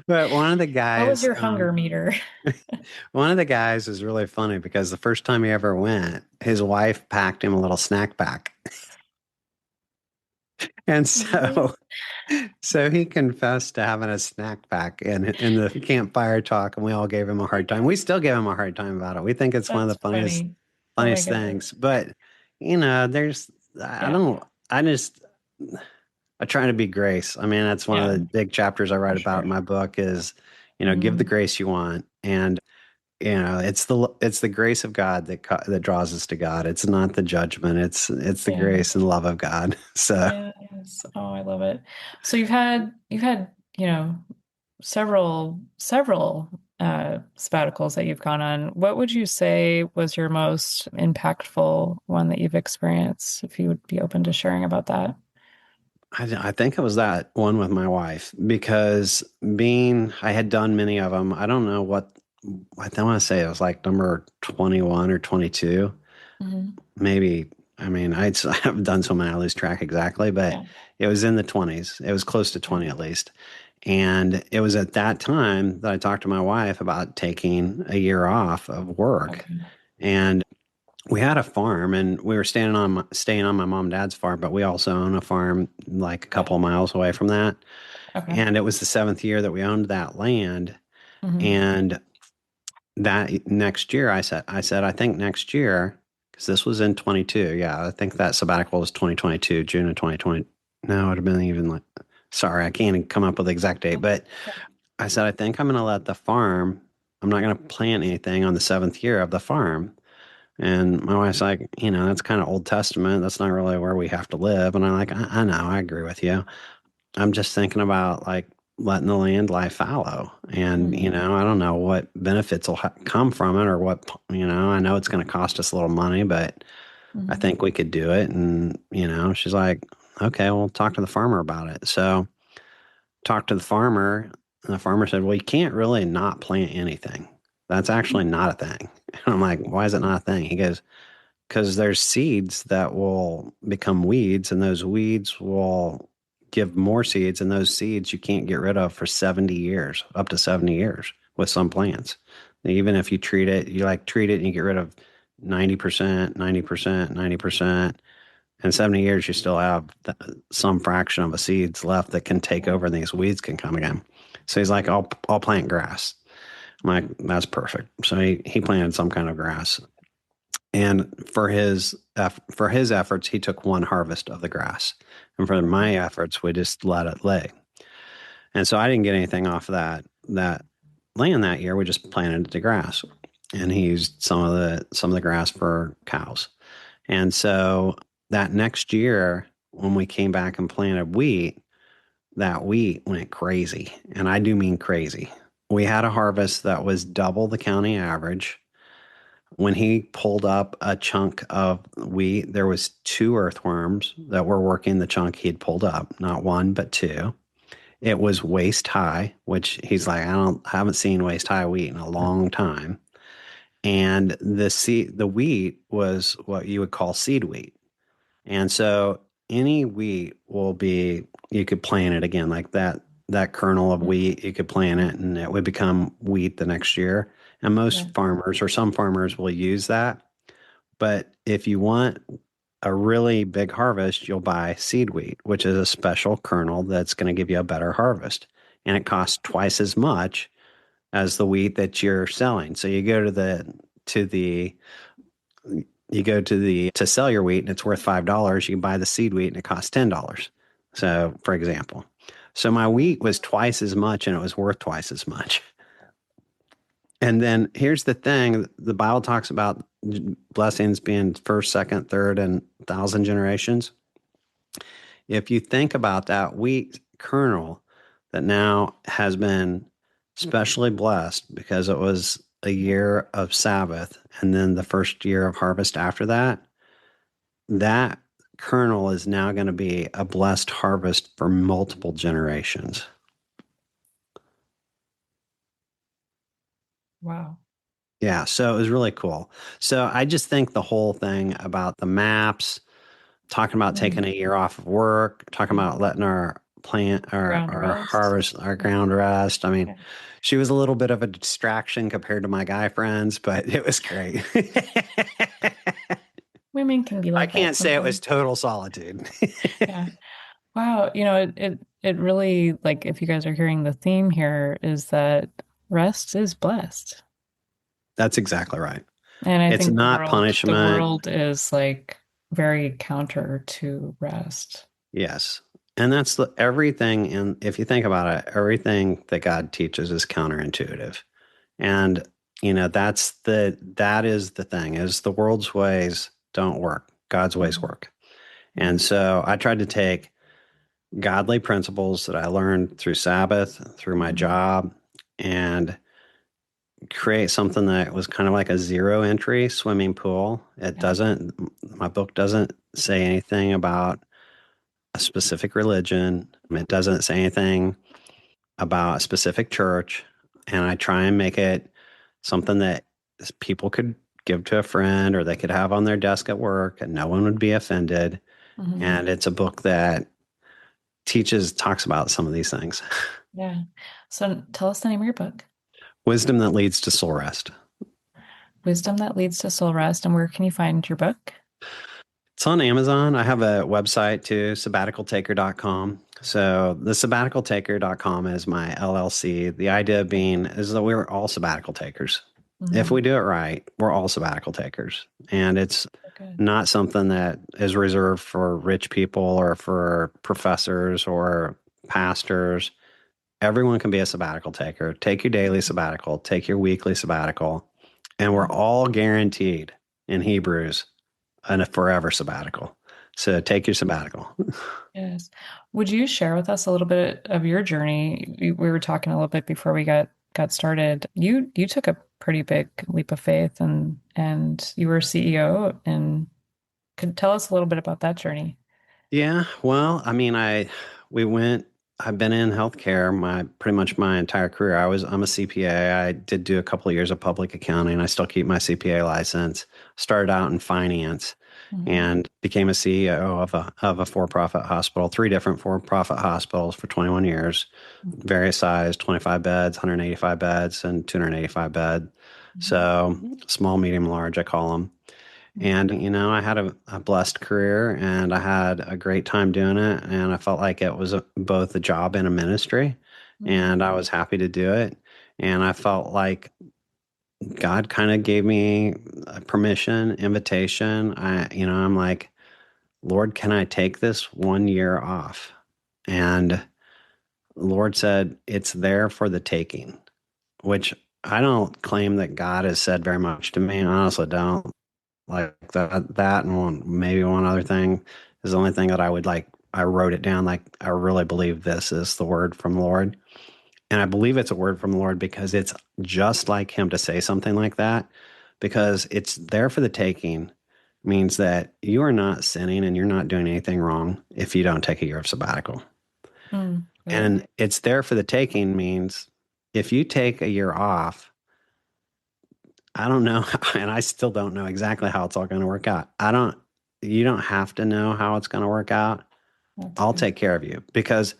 but How was your hunger meter? one of the guys is really funny because the first time he ever went, his wife packed him a little snack pack. And Really? so he confessed to having a snack pack in the campfire talk, and we all gave him a Oh my hard time. We God. still give him a hard time about it. We think it's one of the That's funniest funny. Oh my funniest goodness. things. But there's I Yeah. don't I just I try to be grace. I mean, that's one of Yeah, the big chapters I for write about in sure. my book is, give the Hmm. grace you want. And it's the grace of God that draws us to God. It's not the judgment. It's the Yeah. grace and love of God. So Yes. Oh, I love it. So you've had, several sabbaticals that you've gone on. What would you say was your most impactful one that you've experienced, if you would be open to sharing about that? I think it was that one with my wife because I had done many of them. I don't know I don't want to say it was like number 21 or 22, Hmm. maybe. I mean, I have done so many, I lose track exactly, but Yeah. it was in the 20s. It was close to Okay. 20 at least. And it was at that time that I talked to my wife about taking a year off of work. Okay. And we had a farm and we were staying on my mom and dad's farm, but we also own a farm like a Yeah. couple of miles away from that. Okay. And it was the seventh year that we owned that land. Hmm. And that next year, I said, I think next year, because this was in 22. Yeah, I think that sabbatical was 2022, June of 2020. No, it would have been even like, sorry, I can't even come up with the exact date. But I said, I think I'm going to let the farm, I'm not going to plant anything on the seventh year of the farm. And my wife's like, that's kind of Old Testament. That's not really where we have to live. And I'm like, I know, I agree with you. I'm just thinking about like letting the land lie fallow. And, Hmm. I don't know what benefits will come from it or what, I know it's going to cost us a little money, but I Hmm. think we could do it. And, she's like, okay, we'll talk to the farmer about it. So talked to the farmer, and the farmer said, well, you can't really not plant anything. That's actually not a thing. And I'm like, why is it not a thing? He goes, because there's seeds that will become weeds, and those weeds will give more seeds, and those seeds you can't get rid of for 70 years, up to 70 years with some plants. Even if you treat it and you get rid of 90%, 90%, 90%, in 70 years, you still have some fraction of a seeds left that can take over and these weeds can come again. So he's like, I'll plant grass. I'm like, that's perfect. So he planted some kind of grass. And for his efforts, he took one harvest of the grass. And for my efforts, we just let it lay. And so I didn't get anything off of that land that year. We just planted the grass. And he used some of the grass for cows. And so that next year, when we came back and planted wheat, that wheat went crazy. And I do mean crazy. We had a harvest that was double the county average. When he pulled up a chunk of wheat, there was two earthworms that were working the chunk he'd pulled up, not one, but two. It was waist high, which he's like, haven't seen waist high wheat in a long time. And the wheat was what you would call seed wheat. And so any wheat will be, you could plant it again, like that kernel of wheat, you could plant it and it would become wheat the next year. And Yeah. most farmers or some farmers will use that. But if you want a really big harvest, you'll buy seed wheat, which is a special kernel that's going to give you a better harvest. And it costs twice as much as the wheat that you're selling. So you go to the to sell your wheat and it's worth $5. You can buy the seed wheat and it costs $10. So for example, so my wheat was twice as much and it was worth twice as much. And then here's the thing: the Bible talks about blessings being first, second, third, and 1,000 generations. If you think about that wheat kernel that now has been specially blessed because it was a year of Sabbath and then the first year of harvest after that, that kernel is now going to be a blessed harvest for multiple generations. Wow. Yeah, so it was really cool. So I just think the whole thing about the maps, talking about taking a year off of work, talking about letting our plant, Ground our rest. harvest, our ground rest. I mean, Yeah. she was a little bit of a distraction compared to my guy friends, but it was great. Women can be I like that can't say it was sometimes. total solitude. Yeah. Wow. It really, like, if you guys are hearing the theme here, is that rest is blessed. That's exactly right. And I It's think not the punishment. world is like very counter to rest. Yes. And that's everything. And if you think about it, everything that God teaches is counterintuitive. And, that is the thing is the world's ways don't work. God's ways Mhm. work. Yeah. And so I tried to take godly principles that I learned through Sabbath, through my Mhm. job, and create something that was kind of like a zero entry swimming pool. Yeah. My book doesn't say anything about a specific religion. It doesn't say anything about a specific church. And I try and make it something that people could give to a friend or they could have on their desk at work and no one would be offended. Mhm. And it's a book that talks about some of these things. Yeah. So tell us the name of your book. Wisdom that leads to soul rest. Wisdom that leads to soul rest. And where can you find your book? It's on Amazon. I have a website too, sabbaticaltaker.com. So the sabbaticaltaker.com is my LLC. The idea being is that we're all sabbatical takers. If Mm-hmm. we do it right, we're all sabbatical takers. And it's Good. not something that is reserved for rich people or for professors or pastors. Everyone can be a sabbatical taker. Take your daily sabbatical, take your weekly sabbatical, and we're all guaranteed in Hebrews a forever sabbatical. So take your sabbatical. Yes. Would you share with us a little bit of your journey? We were talking a little bit before we got started. You took a pretty big leap of faith and you were CEO and could tell us a little bit about that journey. Yeah, well, I mean, we went. I've been in healthcare pretty much my entire career. I'm a CPA. I did do a couple of years of public accounting. I still keep my CPA license. Started out in finance Hmm. and became a CEO of a for-profit hospital, three different for-profit hospitals for 21 years, various size, 25 beds, 185 beds, and 285 bed. So small, medium, large, I call them. And, I had a blessed career and I had a great time doing it. And I felt like it was both a job and a ministry. Hmm. And I was happy to do it. And I felt like God kind of gave me a permission, invitation. I'm like, Lord, can I take this 1 year off? And the Lord said, it's there for the taking, which I don't claim that God has said very much to me. I honestly don't. Like that and maybe one other thing is the only thing that I would like. I wrote it down. Like, I really believe this is the word from the Lord. And I believe it's a word from the Lord because it's just like him to say something like that, because it's there for the taking means that you are not sinning and you're not doing anything wrong if you don't take a year of sabbatical. Right. And it's there for the taking means if you take a year off, I don't know, and I still don't know exactly how it's all going to work out. You don't have to know how it's going to work out. That's I'll good. take care of you because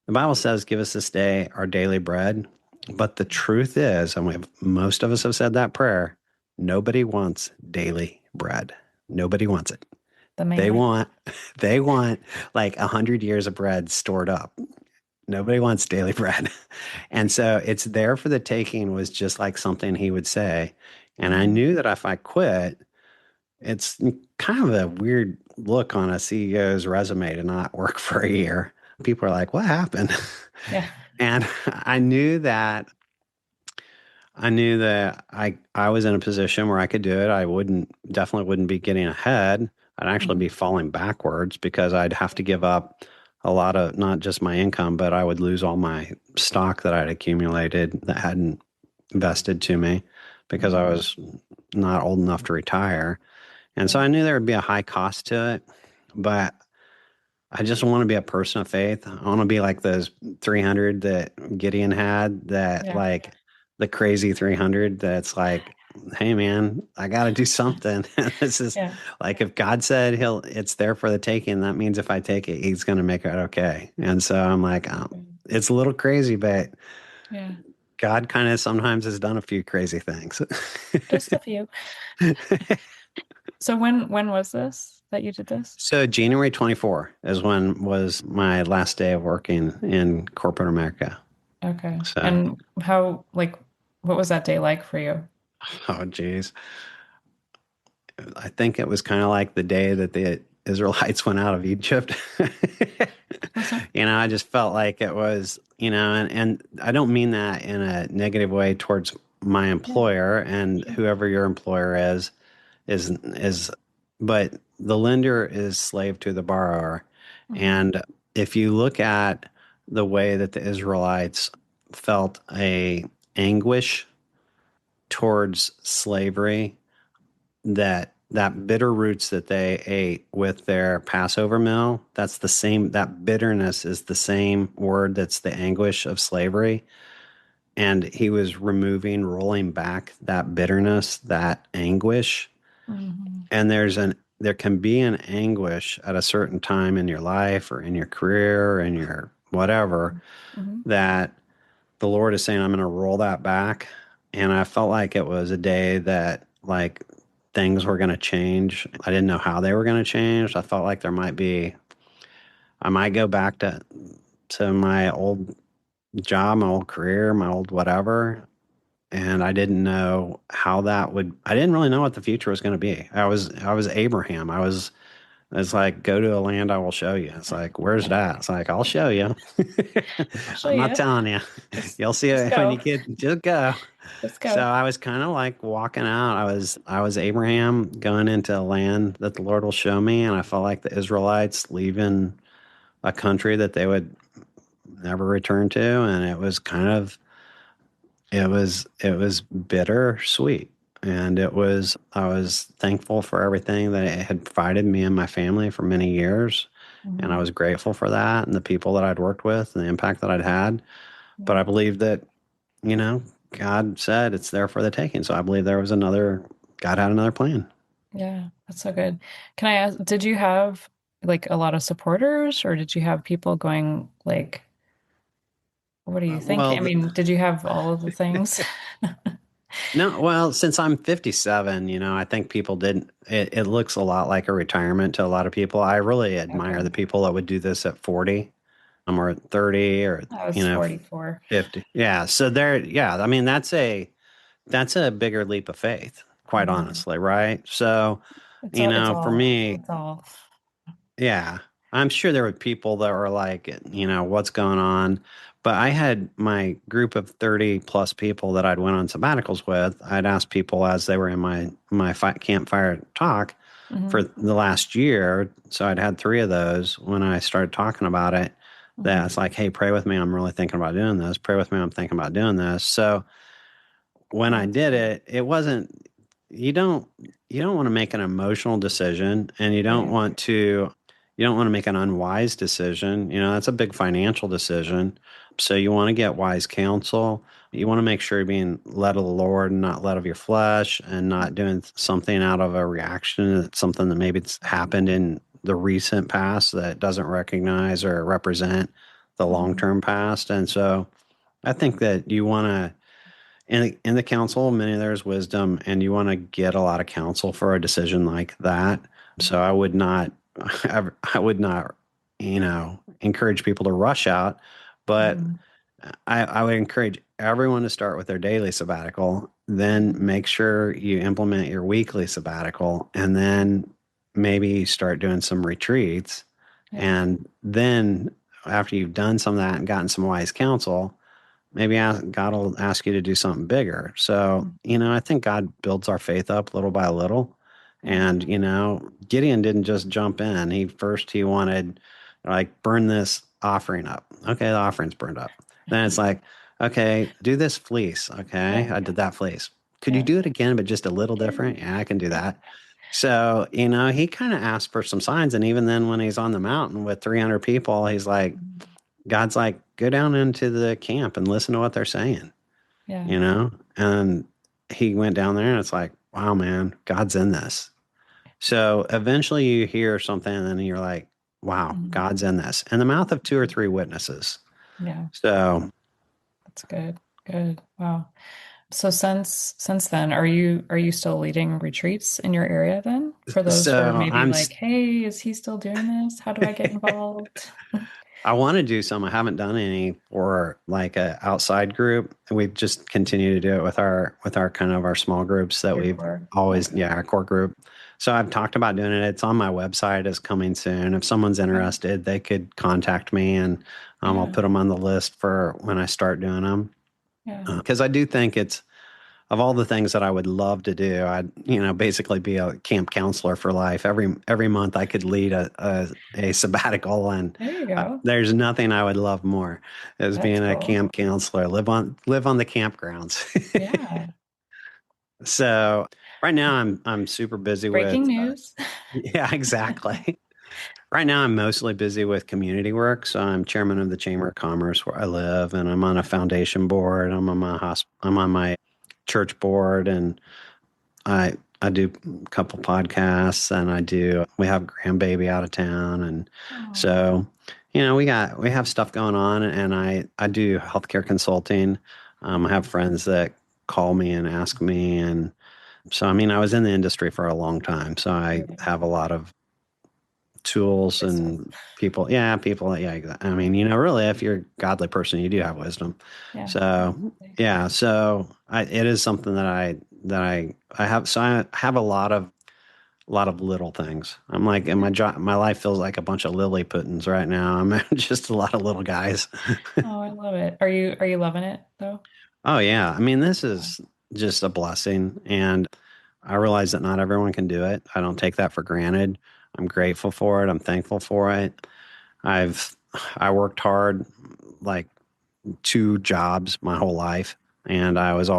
the Bible says, give us this day our daily bread. But the truth is, and most of us have said that prayer, nobody wants daily bread. Nobody wants it. The They manna. want, they want like 100 years of bread stored up. Nobody wants daily bread. And so it's there for the taking was just like something he would say. And I Mhm. knew that if I quit, it's kind of a weird look on a CEO's resume to not work for a year. People are like, what happened? Yeah. And I knew that I was in a position where I could do it. I definitely wouldn't be getting ahead. I'd actually Mhm. be falling backwards because I'd have to give up a lot of not just my income, but I would lose all my stock that I'd accumulated that hadn't vested to me because I Mhm. was not old enough to retire. And so Right. I knew there would be a high cost to it, but I just want to be a person of faith. I want to be like those 300 that Gideon had, that Yeah. like the crazy 300 that's like, hey man, I got to do something. This is Yeah. like, if God said it's there for the taking, that means if I take it, he's going to make it okay. And so I'm like, it's a little crazy, but Yeah. God kind of sometimes has done a few crazy things. Just a few. So when was this that you did this? So January 24 is when was my last day of working in corporate America. Okay. So, And how, like, what was that day like for you? oh geez, I think it was kind of like the day that the Israelites went out of Egypt. Okay. I just felt like it was, and I don't mean that in a negative way towards my Yeah. employer and Sure. whoever your employer is, but the lender is slave to the borrower. Hmm. And if you look at the way that the Israelites felt a anguish towards slavery, that bitter roots that they ate with their Passover meal, that's the same, that bitterness is the same word that's the anguish of slavery. And he was rolling back that bitterness, that anguish. Hmm. And there can be an anguish at a certain time in your life or in your career or in your whatever, Hmm. that the Lord is saying, I'm going to roll that back. And I felt like it was a day that like things were going to change. I didn't know how they were going to change. I felt like I might go back to my old job, my old career, my old whatever. And I didn't know I didn't really know what the future was going to be. I was Abraham. It's like, go to a land I will show you. It's like, where's that? It's like, I'll show you. I'll show I'm not you. telling you. Just You'll see just it when you go. get, just go. Just So go. I was kind of like walking out. I was Abraham going into a land that the Lord will show me. And I felt like the Israelites leaving a country that they would never return to. And it was bitter sweet. And I was thankful for everything that it had provided me and my family for many years. And I Hmm. was grateful for that and the people that I'd worked with and the impact that I'd had. But Yeah. I believe that, you know, God said it's there for the taking. So I believe God had another plan. Yeah. That's so good. Can I ask, did you have like a lot of supporters or did you have people going like, what are you thinking? Well, I mean, did you have all of the things? no, well, since I'm 57, I think people didn't, it looks a lot like a retirement to a lot of people. I really admire Okay. the people that would do this at 40. or 30 or, I was 44. 50. Yeah. So there, yeah. I mean, that's a bigger leap of faith, quite Hmm. honestly. Right. So, It's all, it's for all, me, it's all. yeah, I'm sure there were people that were like, what's going on? But I had my group of 30 plus people that I'd went on sabbaticals with. I'd asked people as they were in my campfire talk for Hmm. the last year. So I'd had three of those when I started talking about it. That Hmm. it's like, hey, pray with me. I'm really thinking about doing this. Pray with me. I'm thinking about doing this. So when Oh, I that's did good. it, it wasn't, you don't, you don't want to make an emotional decision, and Right. you don't want to make an unwise decision. That's a big financial decision. So you want to get wise counsel. You want to make sure you're being led of the Lord and not led of your flesh, and not doing something out of a reaction. It's something that maybe it's happened in the recent past that doesn't recognize or represent the Hmm. long-term past. And so I think that you want to, in the council, many there's wisdom, and you want to get a lot of counsel for a decision like that. So I would not, I would not, encourage people to rush out, but Hmm. I would encourage everyone to start with their daily sabbatical, then Hmm. make sure you implement your weekly sabbatical, and then maybe start doing some retreats. Yeah. And then after you've done some of that and gotten some wise counsel, maybe God will ask you to do something bigger. So, Mhm. I think God builds our faith up little by little. Yeah. And, Gideon didn't just jump in. He wanted, like, burn this offering up. Okay, the offering's burned up. Then it's like, okay, do this fleece. Okay, Yeah. I did that fleece. Could you Yeah. do it again, but just a little different? Yeah, I can do that. So, he kind of asked for some signs. And even then, when he's on the mountain with 300 people, he's like, Mhm. God's like, go down into the camp and listen to what they're saying, Yeah. And he went down there, and it's like, wow, man, God's in this. So eventually you hear something, and then you're like, wow, Mhm. God's in this. In the mouth of two or three witnesses. Yeah. So, That's good. Good. Wow. So since then, are you still leading retreats in your area then? For those who are so maybe like, hey, is he still doing this? How do I get involved? I want to do some. I haven't done any for like a outside group. We've just continued to do it with our kind of our small groups that Your we've core. always, Okay. yeah, our core group. So I've talked about doing it. It's on my website. It's coming soon. If someone's Okay. interested, they could contact me, and I'll Yeah. put them on the list for when I start doing them. Yeah. Because I do think it's, of all the things that I would love to do, I'd, basically be a camp counselor for life. Every month I could lead a sabbatical, and There you go. there's nothing I would love more as That's being a cool. camp counselor. Live on the campgrounds. Yeah. So right now I'm super busy Breaking with news. yeah, exactly. Right now I'm mostly busy with community work. So I'm chairman of the Chamber of Commerce where I live, and I'm on a foundation board. I'm on my church board, and I do a couple podcasts, and we have a grandbaby out of town. And Oh, so, we have stuff going on, and I do healthcare consulting. I have friends that call me and ask me. And so, I mean, I was in the industry for a long time, so I right. have a lot of tools Wisdom. and people. Yeah. I mean, really, if you're a godly person, you do have wisdom. Yeah. So, Absolutely. yeah. So it is something that I have. So I have a lot of little things. I'm like, and Yeah. my life feels like a bunch of lily puddings right now. I'm just a lot of little guys. Oh, I love it. Are you loving it though? Oh yeah. I mean, this Yeah. is just a blessing, and I realize that not everyone can do it. I don't take that for granted. I'm grateful for it. I'm thankful for it. I've I worked hard, like two jobs my whole life, and I was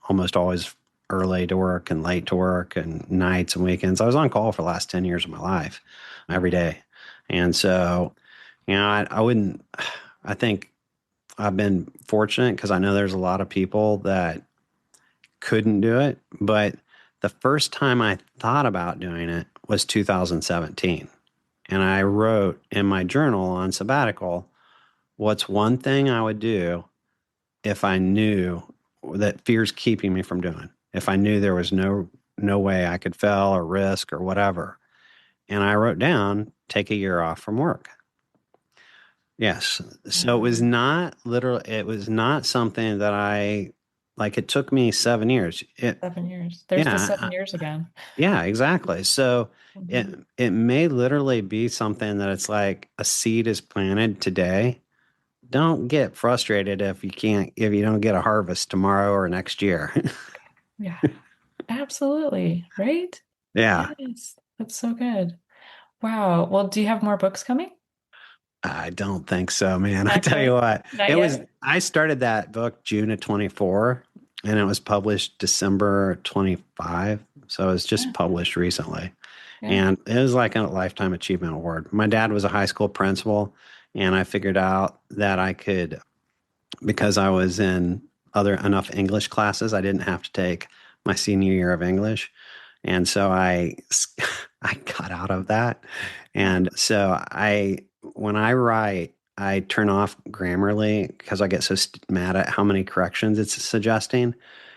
almost always early to work and late to work and nights and weekends. I was on call for the last 10 years of my life every day. And so, I wouldn't, I think I've been fortunate because I know there's a lot of people that couldn't do it. But the first time I thought about doing it was 2017. And I wrote in my journal on sabbatical, what's one thing I would do if I knew that fear's keeping me from doing, if I knew there was no way I could fail or risk or whatever. And I wrote down, take a year off from work. Yes. So it was Um, not literal. It was not something that like. It took me 7 years. 7 years. There's the Yeah, 7 years again. yeah, exactly. So it Mhm. it may literally be something that it's like a seed is planted today. Don't get frustrated if you don't get a harvest tomorrow or next year. Yeah, absolutely. Right? Yeah. Yes. That's so good. Wow. Well, do you have more books coming? I don't think so, man. I Not tell you quite. what, Not yet. I started that book June of 24 and it was published December 25. So it was just Yeah. published recently. Yeah. And it was like a lifetime achievement award. My dad was a high school principal and I figured out that I could, because I was in other enough English classes, I didn't have to take my senior year of English. And so I got out of that. Yeah. And so when I write, I turn off Grammarly because I get so mad at how many corrections it's suggesting.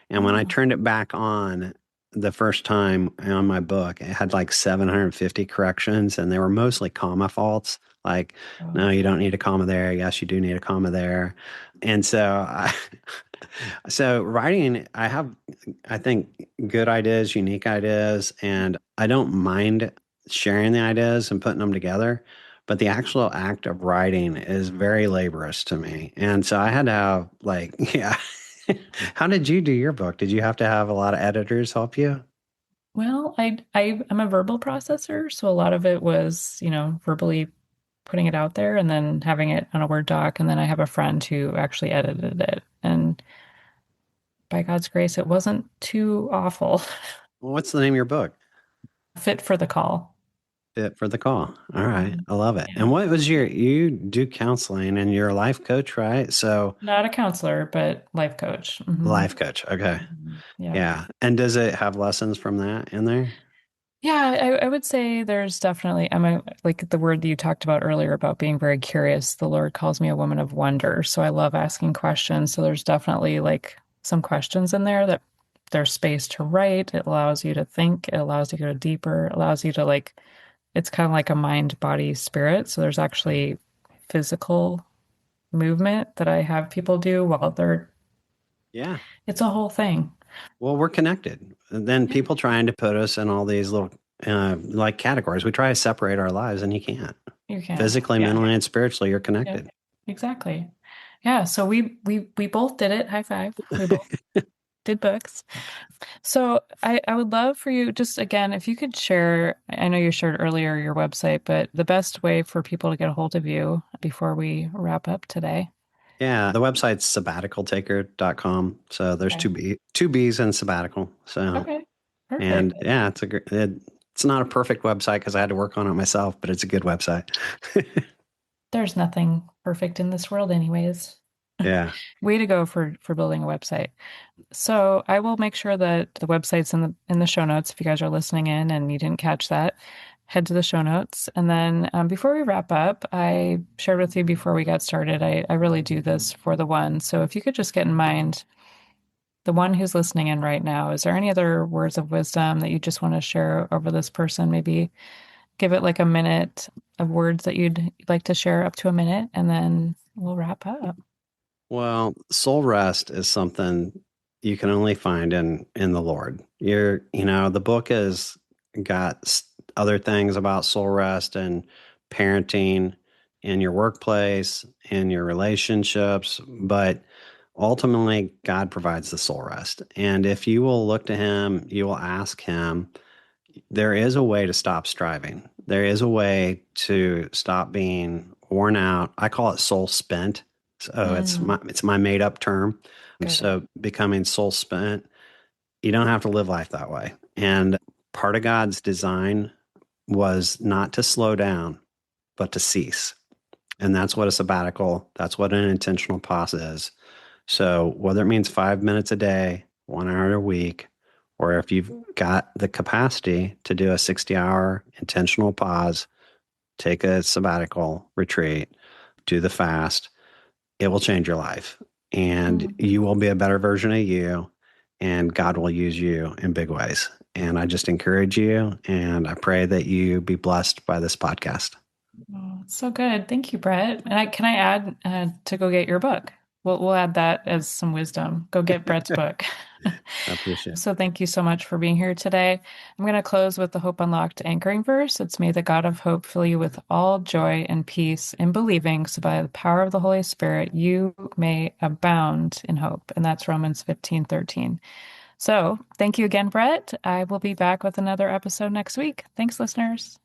And when I Oh, turned it back on the first time on my book, it had like 750 corrections and they were mostly comma faults. Like, no, oh. you don't need a comma there. Yes, you do need a comma there. And so writing, I think, good ideas, unique ideas, and I don't mind sharing the ideas and putting them together. But the actual act of writing is very laborious to me. And so I had to have, like, yeah. How did you do your book? Did you have to have a lot of editors help you? Well, I'm a verbal processor, so a lot of it was, verbally putting it out there and then having it on a Word doc, and then I have a friend who actually edited it. And by God's grace, it wasn't too awful. Well, what's the name of your book? Fit for the call. Fit for the call. All right. Mhm. I love it. Yeah. And what was you do counseling and you're a life coach, right? So, Not a counselor, but life coach. life coach. Okay. Yeah. Yeah. And does it have lessons from that in there? Yeah, I would say there's definitely, like the word that you talked about earlier about being very curious. The Lord calls me a woman of wonder. So I love asking questions. So there's definitely like some questions in there that there's space to write. It allows you to think. It allows you to go deeper. It allows you to like, it's kind of like a mind, body, spirit. So there's actually physical movement that I have people do while Yeah. it's a whole thing. Well, we're connected. And then Yeah, people trying to put us in all these little like categories. We try to separate our lives and you can't. you can't. Physically, Yeah. mentally, and spiritually, you're Yeah, connected. exactly. Yeah, so we both did it. High five. We both did books. So I would love for you just again, if you could share, I know you shared earlier your website, but the best way for people to get a hold of you before we wrap up today. Yeah. The website's sabbaticaltaker.com. So there's Okay. two B's in sabbatical. So, Okay. and Perfect. yeah, it's not a perfect website because I had to work on it myself, but it's a good website. There's nothing perfect in this world anyways. Yeah. Way to go for building a website. So I will make sure that the website's in the show notes if you guys are listening in and you didn't catch that. Head to the show notes. And then before we wrap up, I shared with you before we got started, I really do this for the one. So if you could just get in mind the one who's listening in right now, is there any other words of wisdom that you just want to share over this person? Maybe give it like a minute of words that you'd like to share, up to a minute, and then we'll wrap up. Well, soul rest is something you can only find in the Lord. The book has got other things about soul rest and parenting in your workplace, in your relationships, but ultimately God provides the soul rest. And if you will look to him, you will ask him, there is a way to stop striving. There is a way to stop being worn out. I call it soul spent. So Mm, it's my made up term. good. So becoming soul spent, you don't have to live life that way. And part of God's design was not to slow down, but to cease. And that's what a sabbatical, that's what an intentional pause is. So whether it means 5 minutes a day, 1 hour a week, or if you've got the capacity to do a 60-hour intentional pause, take a sabbatical retreat, do the fast, it will change your life. And Mm. you will be a better version of you, and God will use you in big ways. And I just encourage you, and I pray that you be blessed by this podcast. Oh, it's so good. Thank you, Brett. And can I add to go get your book? We'll add that as some wisdom. Go get Brett's book. I appreciate it. So thank you so much for being here today. I'm going to close with the Hope Unlocked anchoring verse. It's may the God of hope fill you with all joy and peace in believing, so by the power of the Holy Spirit you may abound in hope. And that's Romans 15:13. So thank you again, Brett. I will be back with another episode next week. Thanks, listeners.